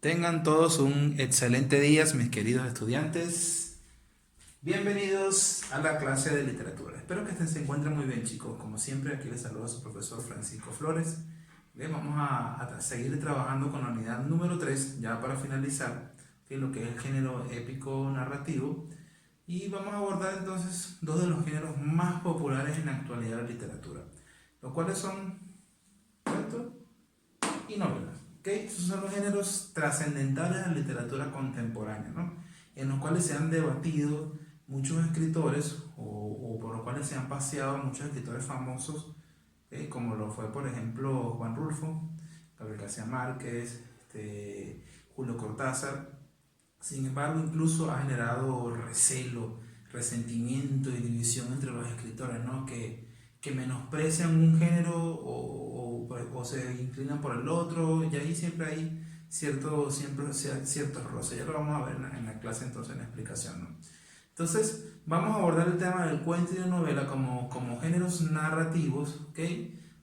Tengan todos un excelente día, mis queridos estudiantes. Bienvenidos a la clase de literatura. Espero que se encuentren muy bien, chicos. Como siempre, aquí les saluda su profesor Francisco Flores. Bien, vamos a seguir trabajando con la unidad número 3, ya para finalizar, que es lo que es el género épico narrativo. Y vamos a abordar entonces dos de los géneros más populares en la actualidad de la literatura, los cuales son cuentos y novelas. ¿Okay? Esos son los géneros trascendentales de la literatura contemporánea, ¿no? En los cuales se han debatido muchos escritores o por los cuales se han paseado muchos escritores famosos, ¿okay? Como lo fue por ejemplo Juan Rulfo, Gabriel García Márquez, Julio Cortázar. Sin embargo, incluso ha generado recelo, resentimiento y división entre los escritores, ¿no? Que menosprecian un género o se inclinan por el otro, y ahí siempre hay ciertos roces. Ya lo vamos a ver en la clase entonces en la explicación, ¿no? Entonces, vamos a abordar el tema del cuento y la novela como géneros narrativos, ¿ok?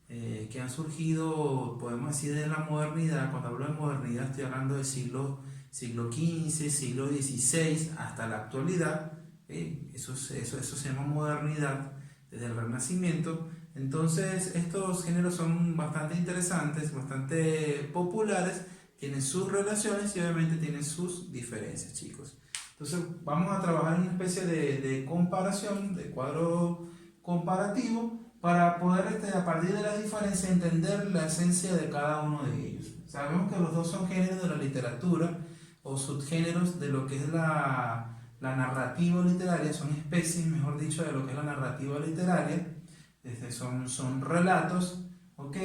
Que han surgido, podemos decir, de la modernidad. Cuando hablo de modernidad estoy hablando del siglo XV, siglo XVI, hasta la actualidad. Eso se llama modernidad, desde el Renacimiento. Entonces, estos géneros son bastante interesantes, bastante populares, tienen sus relaciones y obviamente tienen sus diferencias, chicos. Entonces, vamos a trabajar en una especie de comparación, de cuadro comparativo, para poder, a partir de las diferencias, entender la esencia de cada uno de ellos. Sabemos que los dos son géneros de la literatura o subgéneros de lo que es la narrativa literaria, son especies, mejor dicho, de lo que es la narrativa literaria. Son relatos, ¿ok?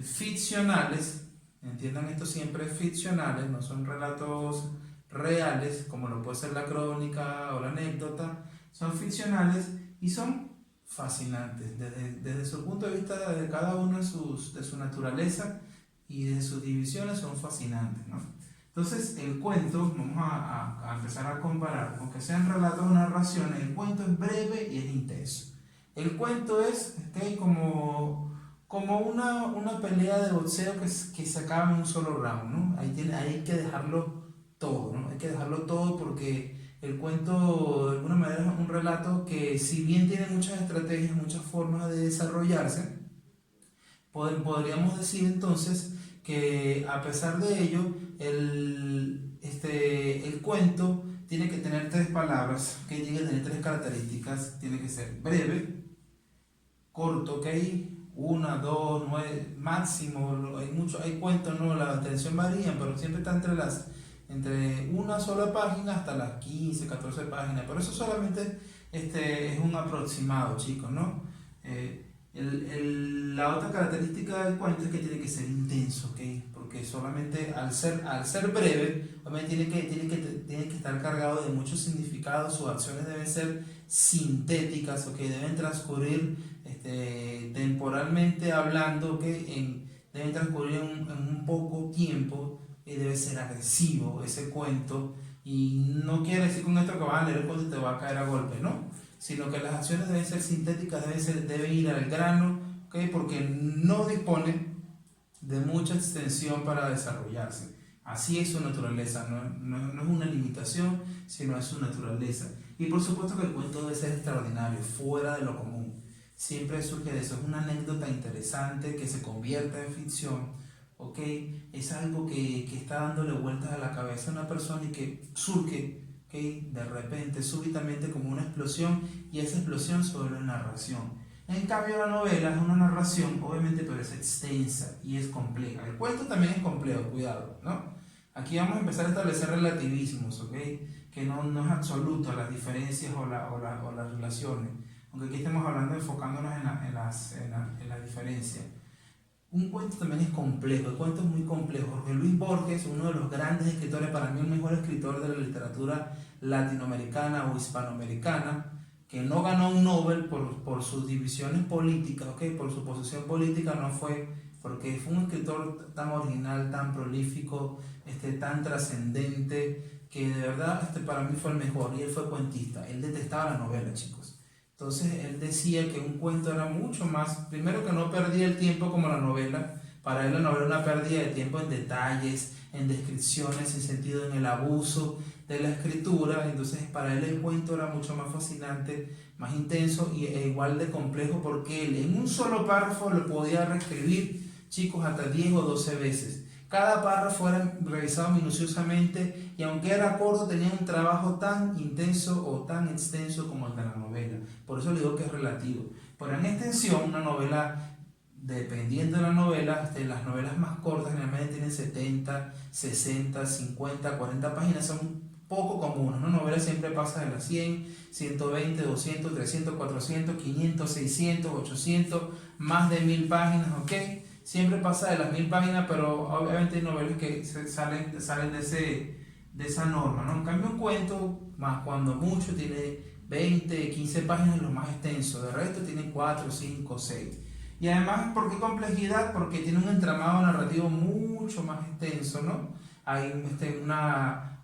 Ficcionales, entiendan esto siempre, ficcionales, no son relatos reales, como lo puede ser la crónica o la anécdota, son ficcionales y son fascinantes, desde su punto de vista de cada uno de su naturaleza y de sus divisiones son fascinantes, ¿no? Entonces, el cuento, vamos a empezar a comparar, aunque sean relatos o narraciones, el cuento es breve y es intenso. El cuento es como una pelea de boxeo que se acaba en un solo round, ¿no? Ahí hay que dejarlo todo, ¿no? Hay que dejarlo todo porque el cuento de alguna manera es un relato que, si bien tiene muchas estrategias, muchas formas de desarrollarse, podríamos decir entonces que a pesar de ello, el cuento tiene que tener tres palabras, que tiene que tener tres características. Tiene que ser breve, corto, ¿ok? Una, dos, nueve, máximo. Hay cuentos, ¿no? La atención varía, pero siempre está entre una sola página hasta las 15, 14 páginas. Pero eso solamente es un aproximado, chicos, ¿no? La otra característica del cuento es que tiene que ser intenso, ¿ok? Porque solamente al ser breve, obviamente tiene que estar cargado de muchos significados. Sus acciones deben ser sintéticas, ¿ok? Deben transcurrir temporalmente hablando, ¿ok? Deben transcurrir en un poco tiempo. Debe ser agresivo ese cuento, y no quiere decir con esto que vas a leer el cuento y te va a caer a golpe, ¿no? Sino que las acciones deben ser sintéticas, deben ir al grano, ¿okay? Porque no dispone de mucha extensión para desarrollarse. Así es su naturaleza, no es una limitación, sino es su naturaleza. Y por supuesto que el cuento debe ser extraordinario, fuera de lo común. Siempre surge de eso, es una anécdota interesante que se convierte en ficción, ¿ok? Es algo que está dándole vueltas a la cabeza a una persona y que surge, ¿okay? De repente, súbitamente, como una explosión, y esa explosión sobre una narración. En cambio, la novela es una narración, obviamente, pero es extensa y es compleja. El cuento también es complejo, cuidado, ¿no? Aquí vamos a empezar a establecer relativismos, ¿ok? Que no es absoluto las diferencias o las relaciones, aunque aquí estemos hablando, enfocándonos en las diferencias. Un cuento también es complejo, el cuento es muy complejo. Jorge Luis Borges, uno de los grandes escritores, para mí el mejor escritor de la literatura latinoamericana o hispanoamericana, que no ganó un Nobel por sus divisiones políticas, ¿okay? Por su posición política, no fue porque fue un escritor tan original, tan prolífico, tan trascendente, que de verdad para mí fue el mejor. Y él fue cuentista, él detestaba la novela, chicos. Entonces él decía que un cuento era mucho más, primero, que no perdía el tiempo como la novela, Para él la novela es una pérdida de tiempo en detalles, en descripciones, en sentido, en el abuso de la escritura. Entonces para él el cuento era mucho más fascinante, más intenso e igual de complejo, porque él en un solo párrafo lo podía reescribir, chicos, hasta 10 o 12 veces. Cada párrafo era revisado minuciosamente y aunque era corto tenía un trabajo tan intenso o tan extenso como el de la novela. Por eso le digo que es relativo. Pero en extensión, una novela, dependiendo de la novela, las novelas más cortas generalmente tienen 70, 60, 50, 40 páginas, son poco comunes. Una novela siempre pasa de las 100, 120, 200, 300, 400, 500, 600, 800, más de 1000 páginas, ¿ok? Siempre pasa de las 1000 páginas, pero obviamente hay novelas que salen de esa norma, ¿no? En cambio, un cuento, más cuando mucho, tiene 20, 15 páginas, lo más extenso. De resto tiene 4, 5, 6. Y además, ¿por qué complejidad? Porque tiene un entramado narrativo mucho más extenso, ¿no? Hay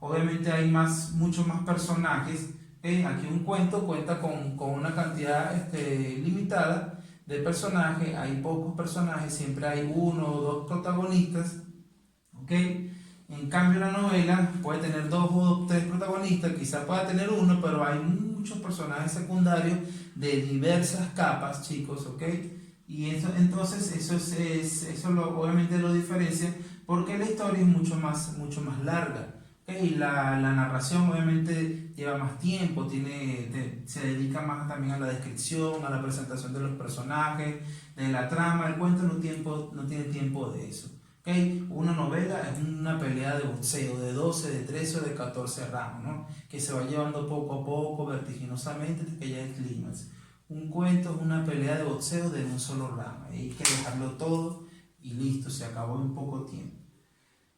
obviamente hay muchos más personajes. Aquí un cuento cuenta con una cantidad limitada de personajes, hay pocos personajes, siempre hay uno o dos protagonistas, ¿ok? En cambio la novela puede tener 2 o 3 protagonistas, quizá pueda tener uno, pero hay muchos personajes secundarios de diversas capas, chicos, ¿ok? Y entonces obviamente lo diferencia porque la historia es mucho más larga. Y la narración obviamente lleva más tiempo, se dedica más también a la descripción, a la presentación de los personajes, de la trama. El cuento no tiene tiempo de eso. Una novela es una pelea de boxeo de 12, de 13 o de 14 rounds, ¿no? Que se va llevando poco a poco, vertiginosamente, hasta que llega el clímax. Un cuento es una pelea de boxeo de un solo round. Hay que dejarlo todo y listo, se acabó en poco tiempo.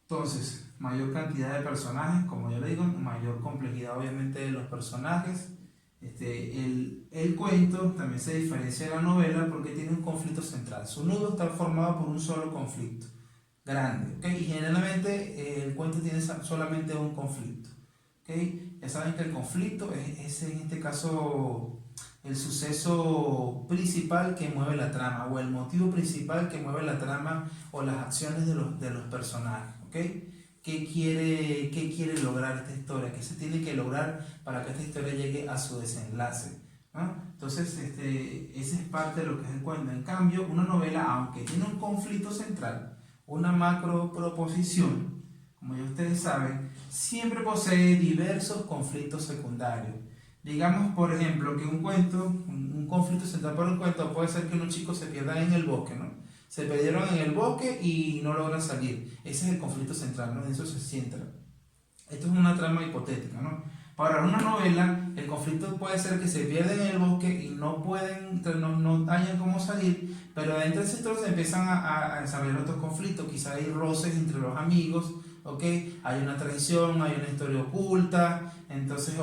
Entonces, mayor cantidad de personajes, como yo le digo, mayor complejidad obviamente de los personajes. El cuento también se diferencia de la novela porque tiene un conflicto central. Su nudo está formado por un solo conflicto grande, ¿okay? Y generalmente el cuento tiene solamente un conflicto, ¿okay? Ya saben que el conflicto es en este caso el suceso principal que mueve la trama o el motivo principal que mueve la trama o las acciones de los personajes, ¿ok? ¿Qué quiere lograr esta historia? ¿Qué se tiene que lograr para que esta historia llegue a su desenlace, ¿no? Entonces, esa es parte de lo que es el cuento. En cambio, una novela, aunque tiene un conflicto central, una macro proposición, como ya ustedes saben, siempre posee diversos conflictos secundarios. Digamos, por ejemplo, que un conflicto central para un cuento puede ser que unos chicos se pierdan en el bosque, ¿no? Se perdieron en el bosque y no logran salir. Ese es el conflicto central, ¿no? En eso se centra. Esto es una trama hipotética, ¿no? Para una novela, el conflicto puede ser que se pierden en el bosque y no hayan cómo salir, pero dentro de ese sector se empiezan a desarrollar otros conflictos. Quizá hay roces entre los amigos, ¿ok? Hay una traición, hay una historia oculta, entonces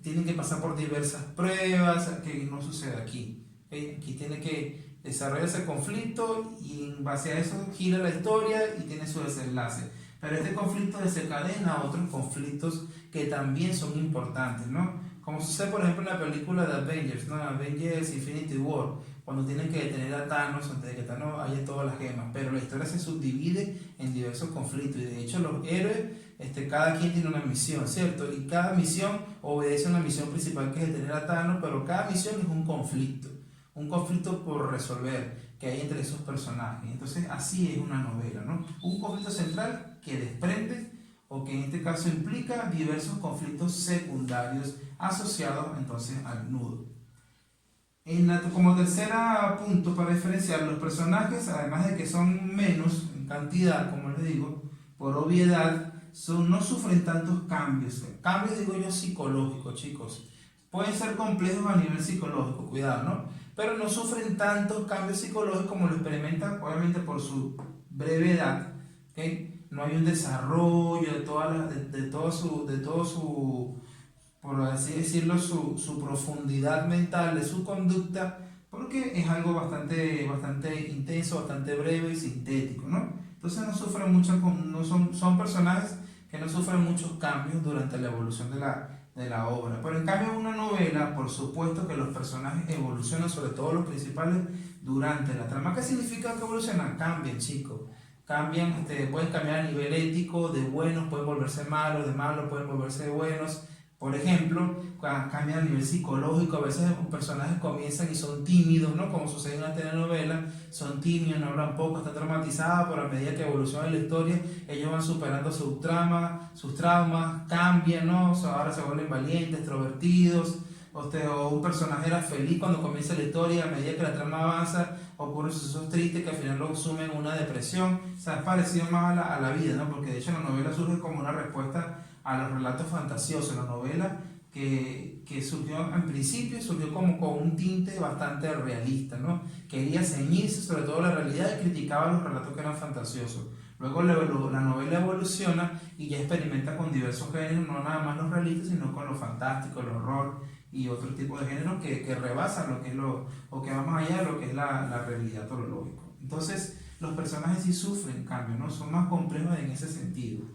tienen que pasar por diversas pruebas, que no sucede aquí, ¿okay? Aquí tiene que desarrollar ese conflicto y en base a eso gira la historia y tiene su desenlace. Pero este conflicto desencadena otros conflictos que también son importantes, ¿no? Como sucede, por ejemplo, en la película de Avengers, ¿no? Avengers Infinity War, cuando tienen que detener a Thanos antes de que Thanos haya todas las gemas. Pero la historia se subdivide en diversos conflictos y de hecho los héroes, cada quien tiene una misión, ¿cierto? Y cada misión obedece a una misión principal que es detener a Thanos, pero cada misión es un conflicto por resolver que hay entre esos personajes. Entonces así es una novela, ¿no? Un conflicto central que desprende o que en este caso implica diversos conflictos secundarios asociados entonces al nudo. Como tercera punto para diferenciar los personajes, además de que son menos en cantidad, como les digo, por obviedad, no sufren tantos cambios. Cambios, digo yo, psicológicos, chicos. Pueden ser complejos a nivel psicológico, cuidado, ¿no? Pero no sufren tantos cambios psicológicos como lo experimentan, obviamente por su brevedad, ¿okay? No hay un desarrollo de todo su, por así decirlo, su profundidad mental, de su conducta, porque es algo bastante intenso, bastante breve y sintético, ¿no? Entonces son personajes que no sufren muchos cambios durante la evolución de de la obra. Pero en cambio en una novela, por supuesto que los personajes evolucionan, sobre todo los principales, durante la trama. ¿Qué significa que evolucionan? Cambian, chicos. Cambian, pueden cambiar a nivel ético, de buenos pueden volverse malos, de malos pueden volverse buenos. Por ejemplo, cambian a nivel psicológico, a veces los personajes comienzan y son tímidos, ¿no? Como sucede en una telenovela, son tímidos, no hablan poco, están traumatizados, pero a medida que evoluciona la historia, ellos van superando sus traumas, cambian, ¿no? O sea, ahora se vuelven valientes, extrovertidos, o un personaje era feliz cuando comienza la historia, a medida que la trama avanza, ocurren sucesos tristes que al final lo sumen en una depresión. O sea, es parecido más a la vida, ¿no? Porque de hecho la novela surge como una respuesta a los relatos fantasiosos. La novela que surgió en principio, surgió como con un tinte bastante realista, ¿no? Quería ceñirse sobre todo la realidad y criticaba los relatos que eran fantasiosos. Luego la novela evoluciona y ya experimenta con diversos géneros, no nada más los realistas, sino con lo fantástico, el horror y otro tipo de géneros que rebasan lo que es o que va más allá de lo que es la realidad o lo lógico. Entonces, los personajes sí sufren cambios, ¿no? Son más complejos en ese sentido.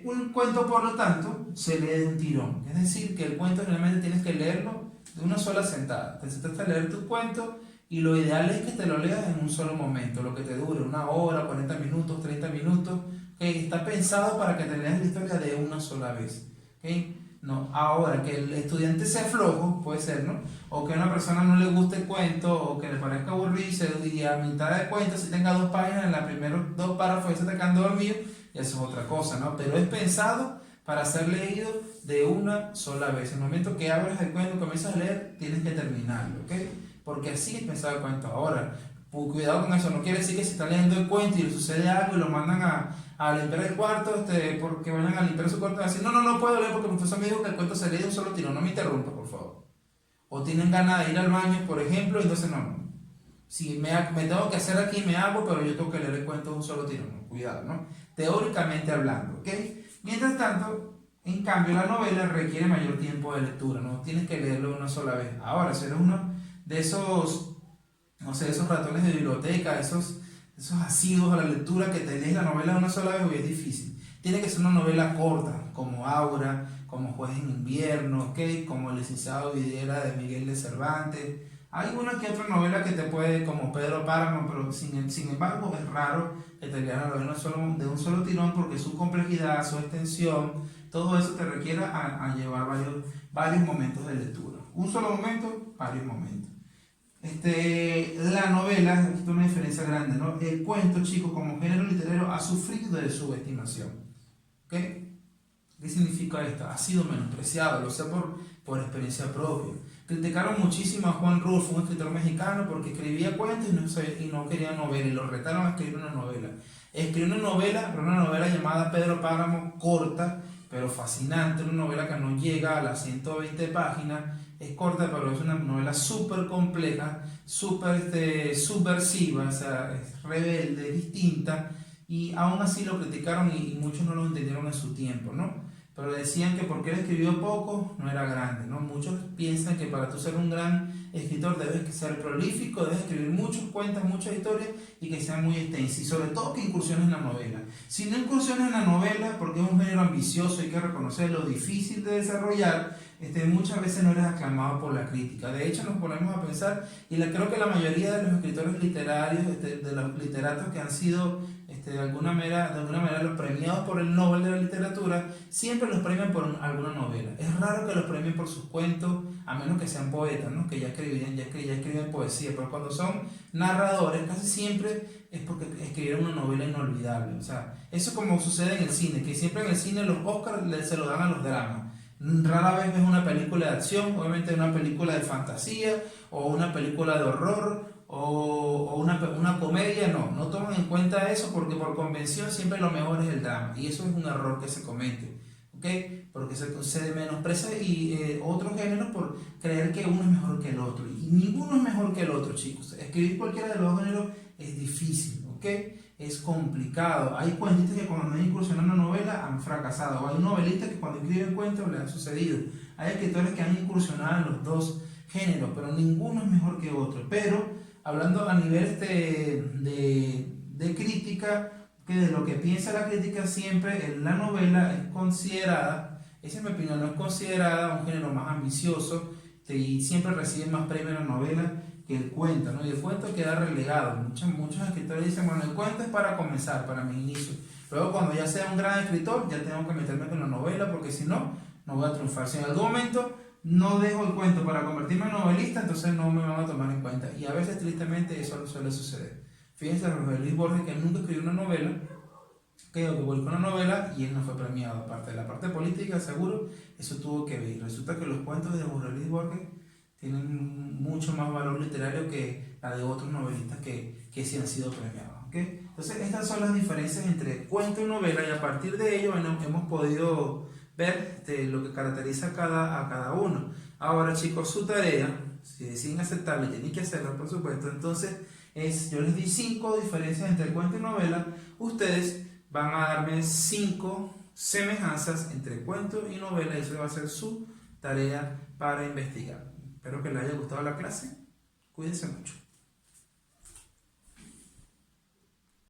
Un cuento, por lo tanto, se lee de un tirón. Es decir, que el cuento realmente tienes que leerlo de una sola sentada. Te sientas a leer tu cuento y lo ideal es que te lo leas en un solo momento, lo que te dure, 1 hora, 40 minutos, 30 minutos. ¿Okay? Está pensado para que te leas la historia de una sola vez. ¿Okay? No, ahora que el estudiante sea flojo, puede ser, ¿no? O que a una persona no le guste el cuento, o que le parezca aburrido y a mitad de cuento, si tenga 2 páginas, en los primeros 2 párrafos se está quedando dormido, y eso es otra cosa, ¿no? Pero es pensado para ser leído de una sola vez. En el momento que abres el cuento y comienzas a leer, tienes que terminarlo, ¿ok? Porque así es pensado el cuento. Ahora, cuidado con eso, no quiere decir que si están leyendo el cuento y le sucede algo y lo mandan a limpiar el cuarto, porque vayan a limpiar su cuarto y decir, no puedo leer porque el profesor me dijo que el cuento se lee de un solo tiro, no me interrumpa, por favor. O tienen ganas de ir al baño, por ejemplo, y entonces no. Si me tengo que hacer aquí, me hago, pero yo tengo que leer el cuento de un solo tiro, no, cuidado, ¿no? Teóricamente hablando, ¿ok? Mientras tanto, en cambio, la novela requiere mayor tiempo de lectura, ¿no? Tienes que leerlo una sola vez. Ahora, si eres uno de esos, no sé, esos ratones de biblioteca, esos asiduos a la lectura que te lees la novela una sola vez, hoy es difícil. Tiene que ser una novela corta, como Aura, como Juez en Invierno, ¿ok? Como El licenciado Videla de Miguel de Cervantes. Hay una que otra novela que te puede, como Pedro Páramo, pero sin embargo es raro que te leas la novela de un solo tirón porque su complejidad, su extensión, todo eso te requiere a llevar varios momentos de lectura. Un solo momento, varios momentos. La novela, aquí está una diferencia grande, ¿no? El cuento, chicos, como género literario ha sufrido de subestimación. ¿Ok? ¿Qué significa esto? Ha sido menospreciado, lo sé por experiencia propia. Criticaron muchísimo a Juan Rulfo, un escritor mexicano, porque escribía cuentos y no quería novela, y lo retaron a escribir una novela. Escribió una novela llamada Pedro Páramo, corta, pero fascinante, una novela que no llega a las 120 páginas, es corta, pero es una novela súper compleja, súper subversiva, o sea, es rebelde, distinta, y aún así lo criticaron y muchos no lo entendieron en su tiempo, ¿no? Pero decían que porque él escribió poco, no era grande, ¿no? Muchos piensan que para tú ser un gran escritor debes ser prolífico, debes escribir muchos cuentos, muchas historias y que sean muy extensas, y sobre todo que incursiones en la novela. Si no incursiones en la novela, porque es un género ambicioso, hay que reconocerlo, difícil de desarrollar, muchas veces no eres aclamado por la crítica. De hecho, nos ponemos a pensar, y creo que la mayoría de los escritores literarios, de los literatos que han sido de alguna manera los premiados por el Nobel de la Literatura, siempre los premian por alguna novela. Es raro que los premien por sus cuentos, a menos que sean poetas, ¿no? Que ya escriben poesía, pero cuando son narradores, casi siempre es porque escribieron una novela inolvidable. O sea, eso como sucede en el cine, que siempre en el cine los Oscars se lo dan a los dramas. Rara vez ves una película de acción, obviamente una película de fantasía, o una película de horror, o una comedia, no toman en cuenta eso porque por convención siempre lo mejor es el drama, y eso es un error que se comete, ¿ok? Porque se menosprecia otros géneros por creer que uno es mejor que el otro, y ninguno es mejor que el otro, chicos. Escribir cualquiera de los dos géneros es difícil, ¿ok? Es complicado. Hay cuentistas que cuando han incursionado en una novela han fracasado, o hay novelistas que cuando escriben cuentos les han sucedido. Hay escritores que han incursionado en los dos géneros, pero ninguno es mejor que otro. Pero hablando a nivel de crítica, que de lo que piensa la crítica, siempre la novela es considerada Esa en mi opinión no es considerada un género más ambicioso y siempre recibe más premios la novela que el cuento, ¿no? Y el cuento queda relegado. Muchos escritores dicen, bueno, el cuento es para comenzar, para mi inicio. Luego cuando ya sea un gran escritor, ya tengo que meterme con la novela porque si no, no voy a triunfar. Si en algún momento no dejo el cuento para convertirme en novelista, entonces no me van a tomar en cuenta. Y a veces tristemente eso suele suceder. Fíjense, Jorge Luis Borges, que nunca escribió una novela, que publicó una novela y él no fue premiado. Aparte de la parte política, seguro, eso tuvo que ver. Resulta que los cuentos de Jorge Luis Borges tienen mucho más valor literario que la de otros novelistas que sí han sido premiados. ¿Okay? Entonces, estas son las diferencias entre cuento y novela, y a partir de ello bueno, hemos podido ver lo que caracteriza a cada uno. Ahora, chicos, su tarea, si deciden aceptarla, tienen que hacerla, por supuesto. Entonces, yo les di 5 diferencias entre cuento y novela. Ustedes van a darme 5 semejanzas entre cuento y novela, y eso va a ser su tarea para investigar. Espero que les haya gustado la clase. Cuídense mucho.